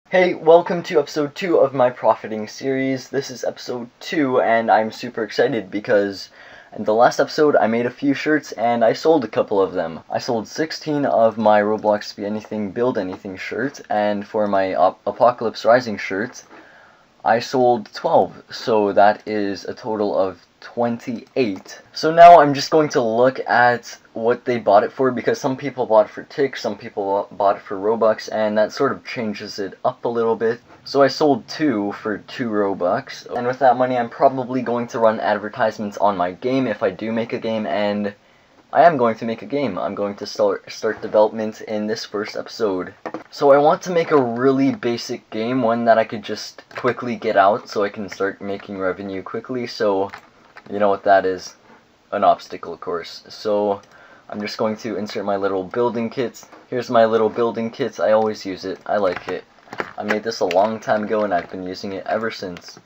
Hey, welcome to episode 2 of my profiting series. This is episode 2 and I'm super excited because in the last episode I made a few shirts and I sold a couple of them. I sold 16 of my Roblox Be Anything Build Anything shirt, and for my Apocalypse Rising shirt I sold 12, so that is a total of 28. So now I'm just going to look at what they bought it for, because some people bought it for ticks, some people bought it for Robux, and that sort of changes it up a little bit. So I sold 2 for 2 Robux, and with that money I'm probably going to run advertisements on my game if I do make a game, and I am going to make a game. I'm going to start development in this first episode. So I want to make a really basic game, one that I could just quickly get out so I can start making revenue quickly. So you know what that is, an obstacle course. So I'm just going to insert my little building kit. Here's my little building kit. I always use it. I like it. I made this a long time ago and I've been using it ever since.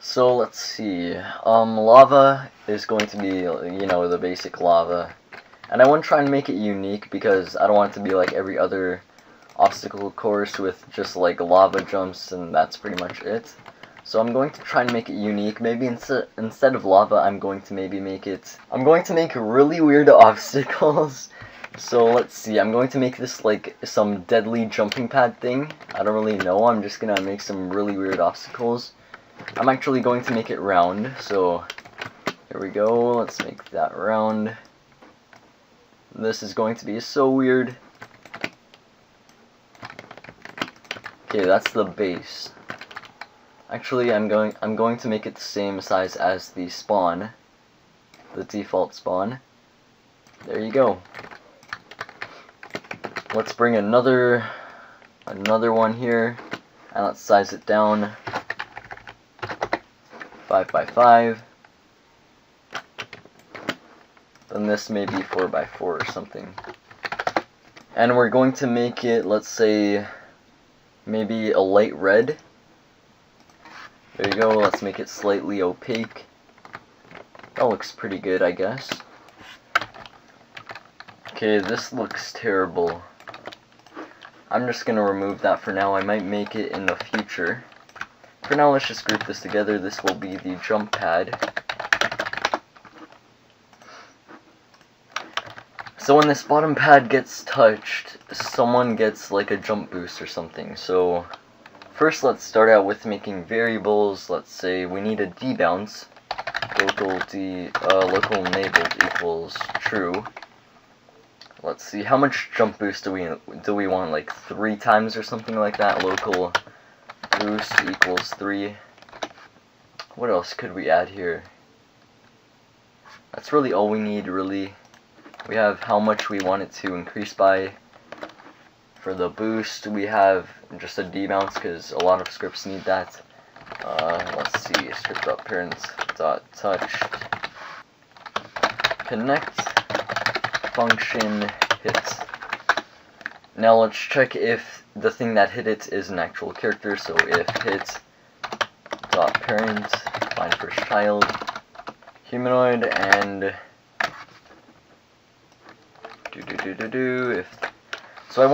So let's see. Lava is going to be, you know, the basic lava. And I want to try and make it unique because I don't want it to be like every other obstacle course with just like lava jumps and that's pretty much it. So I'm going to try and make it unique. Maybe instead of lava, I'm going to make really weird obstacles. So let's see, I'm going to make this like some deadly jumping pad thing. I don't really know, I'm just gonna make some really weird obstacles. I'm actually going to make it round, so here we go, let's make that round. This is going to be so weird. Okay, that's the base. Actually, I'm going to make it the same size as the spawn, the default spawn. There you go. Let's bring another one here, and let's size it down. 5x5. Then this may be 4x4 or something. And we're going to make it, let's say, maybe a light red. There you go, let's make it slightly opaque. That looks pretty good, I guess. Okay, this looks terrible. I'm just gonna remove that for now. I might make it in the future. For now, let's just group this together. This will be the jump pad. So when this bottom pad gets touched, someone gets like a jump boost or something. So first let's start out with making variables. Let's say we need a debounce. Local enabled equals true. Let's see, how much jump boost do we want? Like 3 times or something like that. Local boost equals 3. What else could we add here? That's really all we need, really. We have how much we want it to increase by. For the boost, we have just a debounce because a lot of scripts need that. Let's see, script.parents.touched connect function hit. Now let's check if the thing that hit it is an actual character. So if hit.parent find first child humanoid and if so I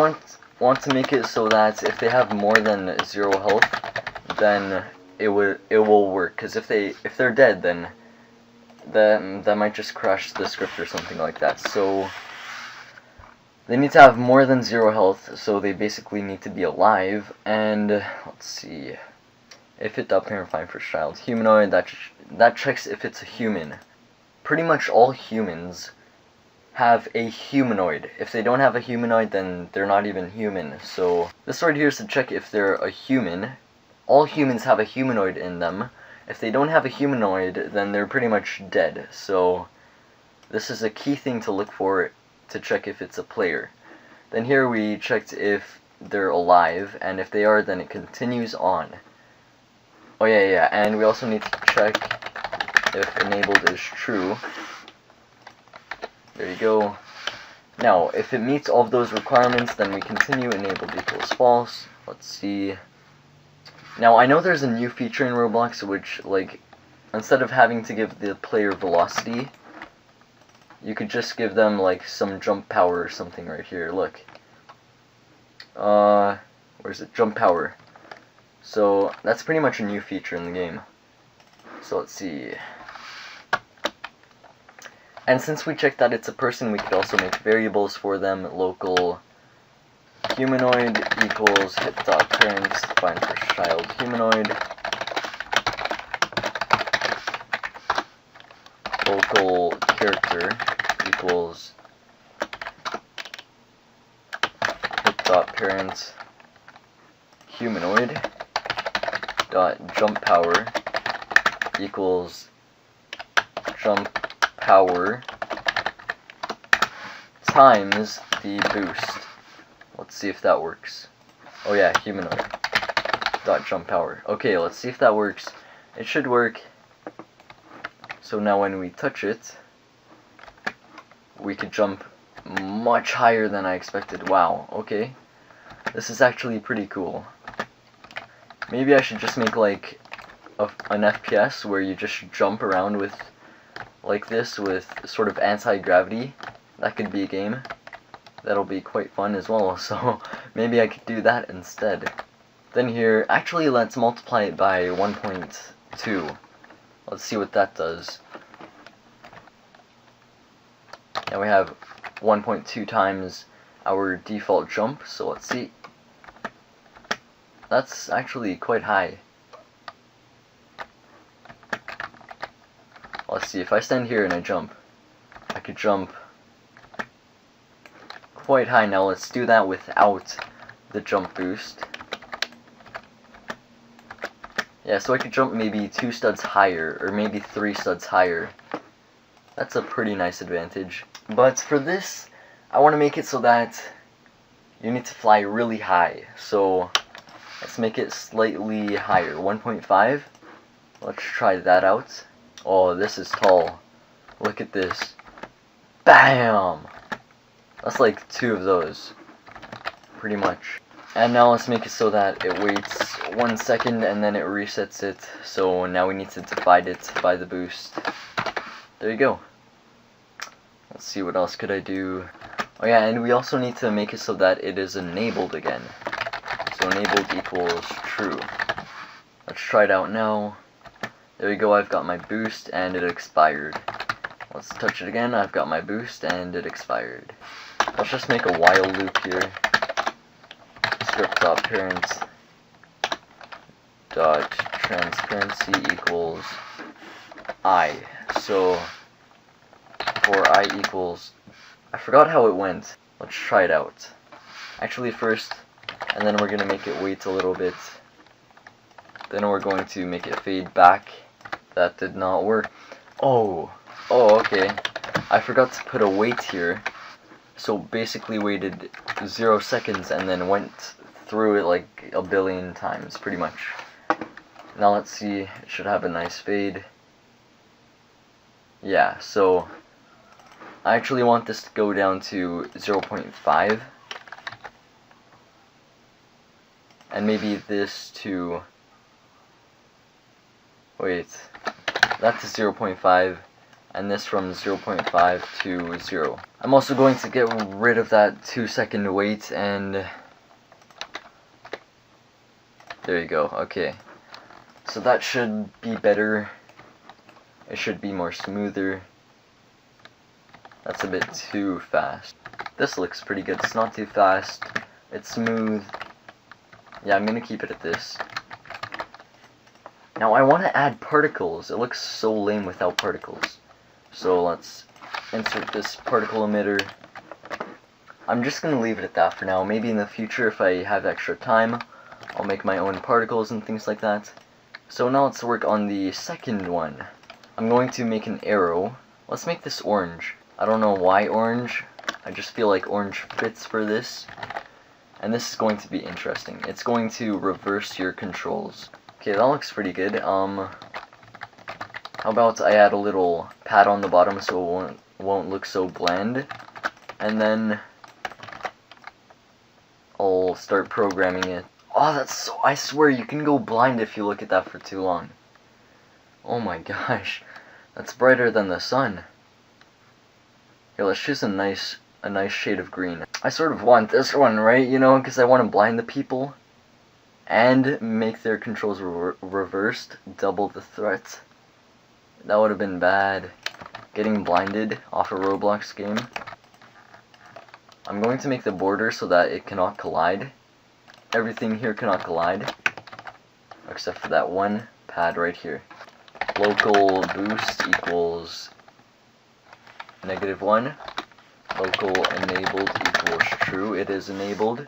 want to make it so that if they have more than 0 health, then it will work. Because if they're dead, then that might just crash the script or something like that. So they need to have more than 0 health, so they basically need to be alive. And let's see, if it.parent find first child humanoid, that checks if it's a human. Pretty much all humans have a humanoid. If they don't have a humanoid, then they're not even human. So this right here is to check if they're a human. All humans have a humanoid in them. If they don't have a humanoid, then they're pretty much dead. So this is a key thing to look for to check if it's a player. Then here we checked if they're alive, and if they are, then it continues on. Oh yeah, and we also need to check if enabled is true. There you go. Now, if it meets all of those requirements, then we continue enabled equals false. Let's see. Now, I know there's a new feature in Roblox which, like, instead of having to give the player velocity, you could just give them, like, some jump power or something right here. Look. Or is it jump power? So that's pretty much a new feature in the game. So let's see. And since we checked that it's a person, we could also make variables for them. Local humanoid equals hit.parents, define first child humanoid. Local character equals hit.parents humanoid dot jump power equals jump power times the boost. Let's see if that works. Oh yeah, humanoid dot jump power. Okay, let's see if that works. It should work. So now when we touch it, we could jump much higher than I expected. Wow, okay. This is actually pretty cool. Maybe I should just make like an FPS where you just jump around with like this with sort of anti-gravity. That could be a game. That'll be quite fun as well, so maybe I could do that instead. Then here, actually let's multiply it by 1.2. Let's see what that does. Now we have 1.2 times our default jump, so let's see. That's actually quite high. Let's see, if I stand here and I jump, I could jump quite high. Now let's do that without the jump boost. Yeah, so I could jump maybe 2 studs higher, or maybe 3 studs higher. That's a pretty nice advantage. But for this, I want to make it so that you need to fly really high. So let's make it slightly higher, 1.5. Let's try that out. Oh, this is tall. Look at this. BAM! That's like 2 of those, pretty much. And now let's make it so that it waits 1 second and then it resets it. So now we need to divide it by the boost. There you go. Let's see, what else could I do? Oh yeah, and we also need to make it so that it is enabled again. So enabled equals true. Let's try it out now. There you go, I've got my boost and it expired. Let's touch it again, I've got my boost and it expired. Let's just make a while loop here. Script.parents dot transparency equals I. So for I equals, I forgot how it went. Let's try it out. Actually first, and then we're going to make it wait a little bit. Then we're going to make it fade back. That did not work. Oh, okay. I forgot to put a wait here. So basically waited 0 seconds and then went through it like a billion times, pretty much. Now let's see, it should have a nice fade. Yeah, so I actually want this to go down to 0.5. And maybe this to... Wait, that's 0.5. And this from 0.5 to 0. I'm also going to get rid of that 2-second wait, and there you go. Okay, so that should be better. It should be more smoother. That's a bit too fast. This looks pretty good. It's not too fast. It's smooth. Yeah, I'm gonna keep it at this. Now I want to add particles. It looks so lame without particles. So let's insert this particle emitter. I'm just going to leave it at that for now. Maybe in the future, if I have extra time, I'll make my own particles and things like that. So now let's work on the second one. I'm going to make an arrow. Let's make this orange. I don't know why orange. I just feel like orange fits for this. And this is going to be interesting. It's going to reverse your controls. Okay, that looks pretty good. How about I add a little pad on the bottom so it won't look so bland, and then I'll start programming it. Oh, that's so, I swear you can go blind if you look at that for too long. Oh my gosh, that's brighter than the sun. Here, let's choose a nice shade of green. I sort of want this one, right? You know, because I want to blind the people. and make their controls reversed, double the threat. That would have been bad. Getting blinded off a Roblox game. I'm going to make the border so that it cannot collide. Everything here cannot collide, except for that one pad right here. Local boost equals -1. Local enabled equals true. It is enabled.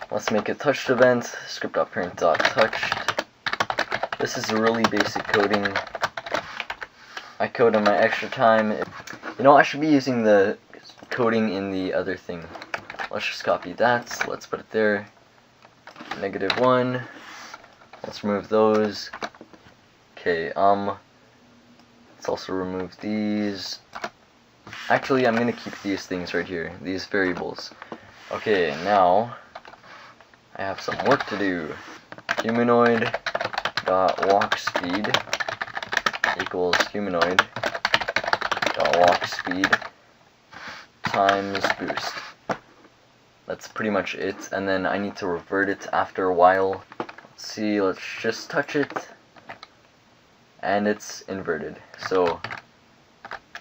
Let's make a touched event. Script.parent.touched. This is really basic coding. I code on my extra time. You know, I should be using the coding in the other thing. Let's just copy that. Let's put it there. -1. Let's remove those. Okay, let's also remove these. Actually, I'm gonna keep these things right here, these variables. Okay, now I have some work to do. Humanoid dot walk speed equals humanoid dot walk speed times boost. That's pretty much it, and then I need to revert it after a while. Let's see, let's just touch it, and it's inverted. So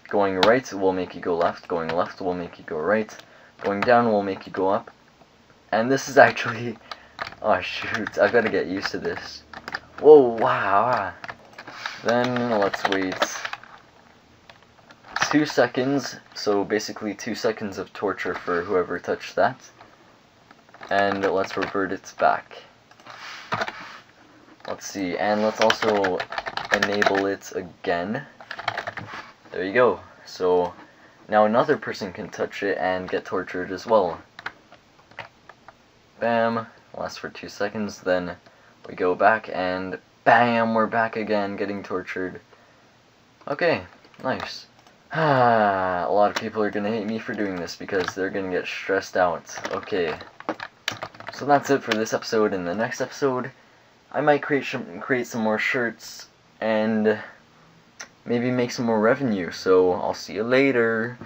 going right will make you go left, going left will make you go right, going down will make you go up. And this is actually, oh shoot, I've got to get used to this. Whoa, wow. Then let's wait 2 seconds, so basically 2 seconds of torture for whoever touched that. And let's revert it back. Let's see, and let's also enable it again. There you go. So now another person can touch it and get tortured as well. Bam, lasts for 2 seconds, then we go back and bam, we're back again getting tortured. Okay, nice. A lot of people are gonna hate me for doing this because they're gonna get stressed out. Okay, so that's it for this episode. In the next episode, I might create some more shirts and maybe make some more revenue. So I'll see you later.